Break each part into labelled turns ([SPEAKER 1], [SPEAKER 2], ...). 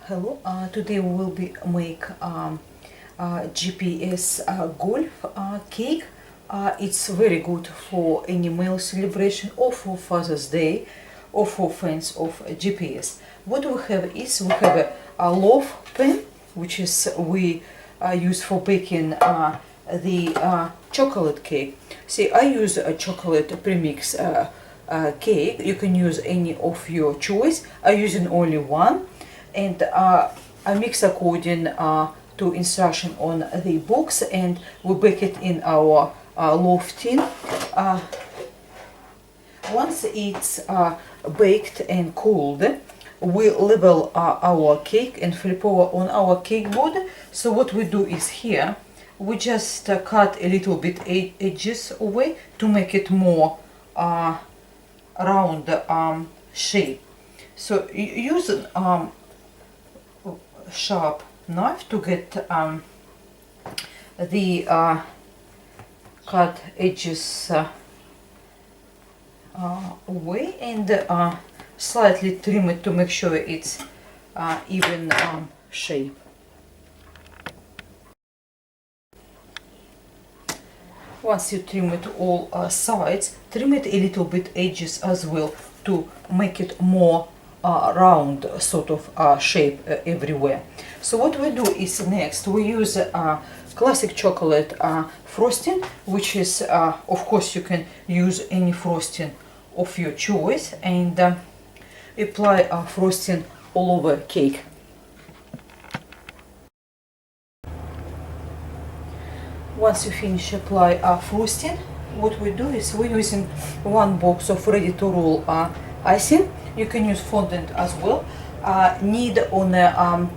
[SPEAKER 1] Hello, today we will make GPS golf cake. It's very good for any male celebration or for Father's Day or for fans of GPS. What we have is we have a loaf pan, which is we use for baking the chocolate cake. See, I use a chocolate premix cake. You can use any of your choice. I'm using only one, and I mix according to instruction on the box, and we bake it in our loaf tin. Once it's baked and cooled, we level our cake and flip over on our cake board. So what we do is here we just cut a little bit edges away to make it more round shape. So use sharp knife to get the cut edges away, and slightly trim it to make sure it's even shape. Once you trim it all sides, trim it a little bit edges as well to make it more round sort of shape everywhere. So what we do is next we use classic chocolate frosting, which is of course you can use any frosting of your choice, and apply frosting all over cake. Once you finish apply frosting, what we do is we're using one box of ready to roll icing. You can use fondant as well. Knead on a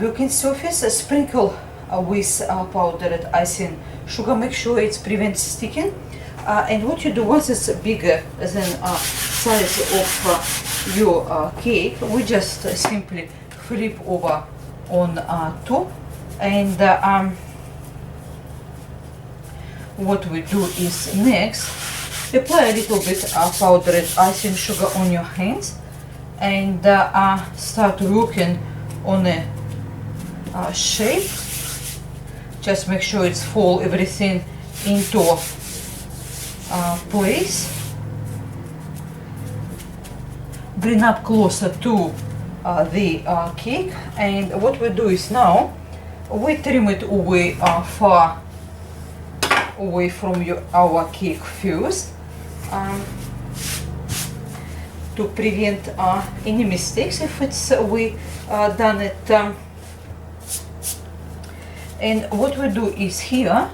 [SPEAKER 1] working surface, sprinkle with powdered icing sugar. Make sure it prevents sticking. And what you do, once it's bigger than size of your cake, we just simply flip over on top, and what we do is next apply a little bit powdered icing sugar on your hands, and start working on a shape. Just make sure it's fall everything into place. Bring up closer to the cake, and what we do is now we trim it away far away from our cake first, to prevent any mistakes if it's we done it. And what we do is here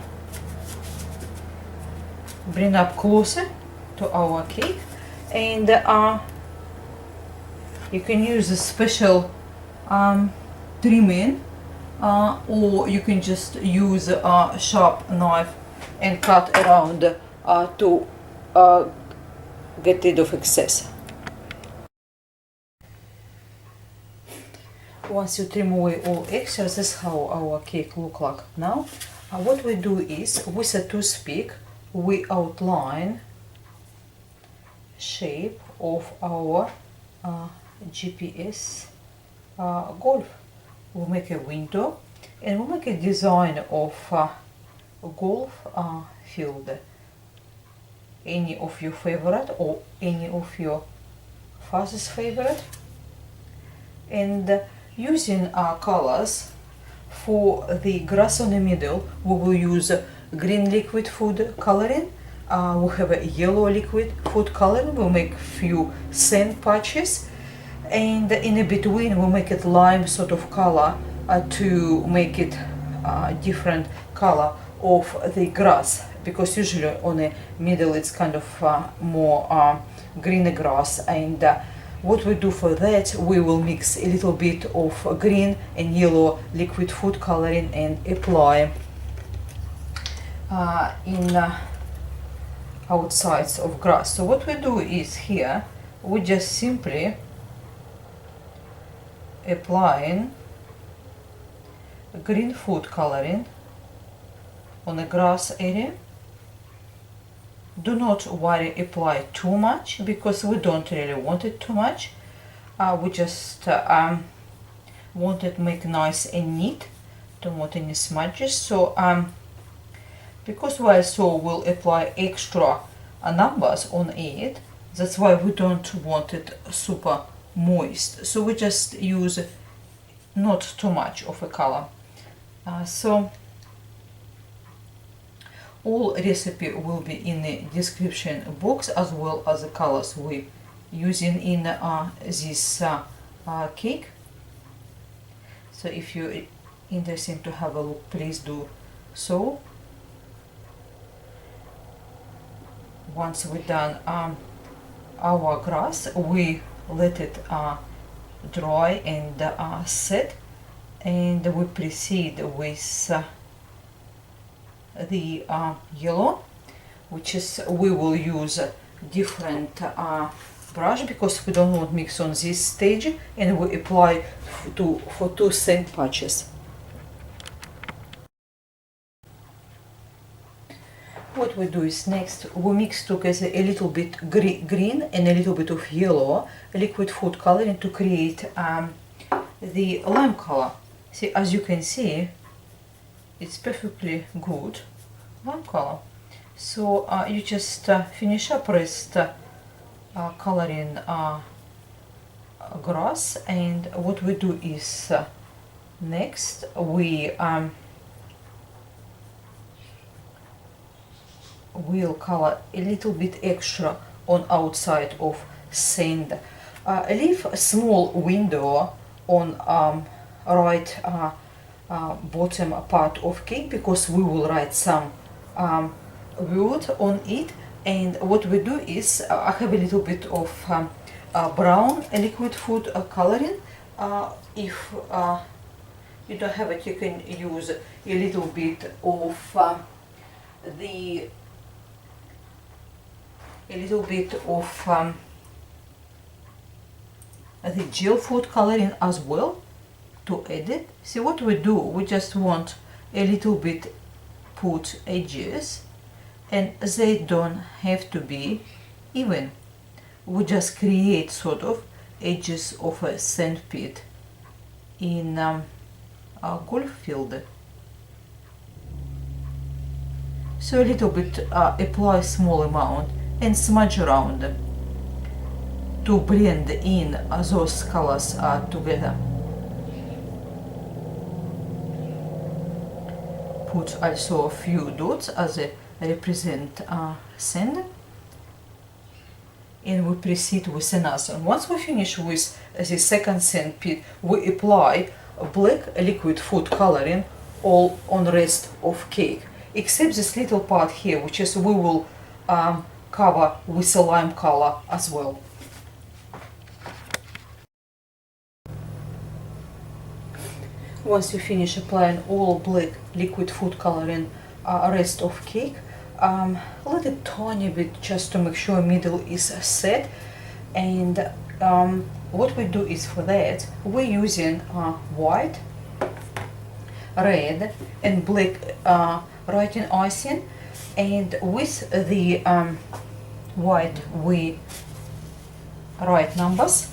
[SPEAKER 1] bring up closer to our cake, and you can use a special trimming, or you can just use a sharp knife and cut around to get rid of excess. Once you trim away all extras, this is how our cake look like now. What we do is with a toothpick we outline shape of our GPS golf. We make a window and we make a design of golf field, any of your favorite or any of your father's favorite, and using colors. For the grass on the middle we will use green liquid food coloring. We have a yellow liquid food coloring. We'll make few sand patches, and in the between we'll make it lime sort of color to make it different color of the grass, because usually on the middle it's kind of more green grass. And what we do for that, we will mix a little bit of green and yellow liquid food coloring and apply in outsides of grass. So what we do is here we just simply applying green food coloring on the grass area. Do not worry, apply too much, because we don't really want it too much. We just want it make nice and neat, don't want any smudges. So because we also will apply extra numbers on it, that's why we don't want it super moist. So we just use not too much of a color. So all recipe will be in the description box, as well as the colors we using in this cake. So if you're interested to have a look, please do so. Once we're done our grass, we let it dry and set, and we proceed with the yellow, which is we will use a different brush because we don't want mix on this stage, and we apply for two same patches. What we do is next we mix together a little bit green and a little bit of yellow liquid food coloring to create the lime color. See, as you can see, it's perfectly good lime color. So you just finish up rest coloring grass, and what we do is next we will color a little bit extra on outside of sand. Leave a small window on right bottom part of cake because we will write some word on it. And what we do is I have a little bit of brown liquid food coloring. If you don't have it, you can use a little bit of the gel food coloring as well to add it. See what we do, we just want a little bit put edges, and they don't have to be even. We just create sort of edges of a sandpit in our golf field. So a little bit apply small amount and smudge around to blend in those colors together. Put also a few dots as a represent sand, and we proceed with another. And once we finish with the second sandpit, we apply black liquid food coloring all on the rest of cake, except this little part here, which is we will cover with a lime color as well. Once you finish applying all black liquid food coloring rest of cake, let it tiny bit just to make sure middle is set. And what we do is for that we're using white, red and black writing icing, and with the white we write numbers.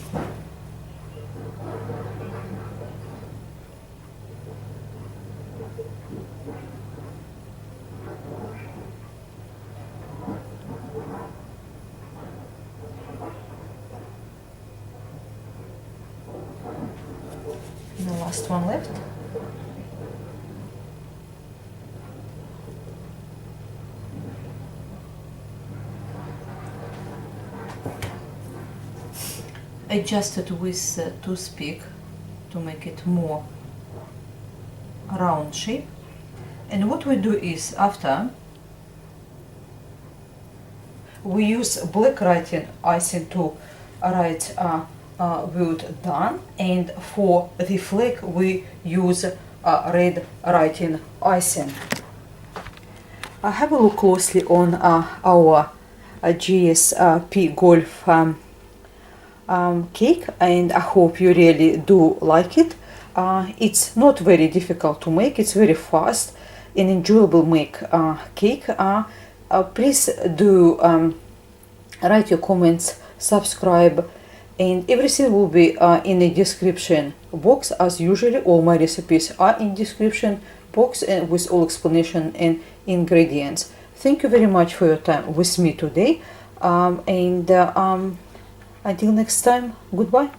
[SPEAKER 1] The last one left. Adjust it with a toothpick to make it more round shape. And what we do is after we use black writing icing to write word done, and for the flag we use red writing icing. Have a look closely on our GSP Golf cake, and I hope you really do like it. It's not very difficult to make, it's very fast and enjoyable make cake. Please do write your comments, subscribe, And everything will be in the description box, as usually. All my recipes are in description box and with all explanation and ingredients. Thank you very much for your time with me today, and until next time, goodbye.